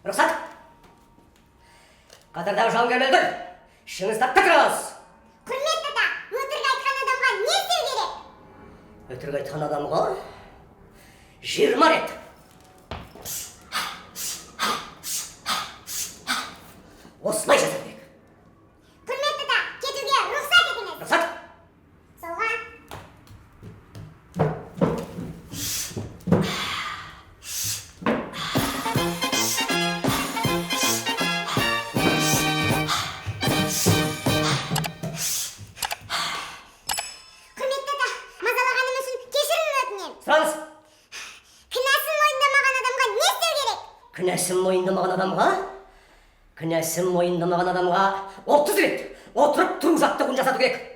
рұқсат. Қатардағы жауынгерлердің шыңыз тақтырыңыз. Құрметті ата, өтірік айтқан адамға не істеу керек? Өтірік айтқан адамға 20 рет. Осылай жасау керек. Құрметті ата, кетуге рұқсат етіңіз. Рұқсат. Солға. Құрметті ата, мазалағаным үшін кешірім өтінем. Сұраңыз. Кінәсін мойындамаған адамға не істеу керек? Кінәсін мойындамаған адамға 30 рет отырып тұру жаттығуын жасату керек.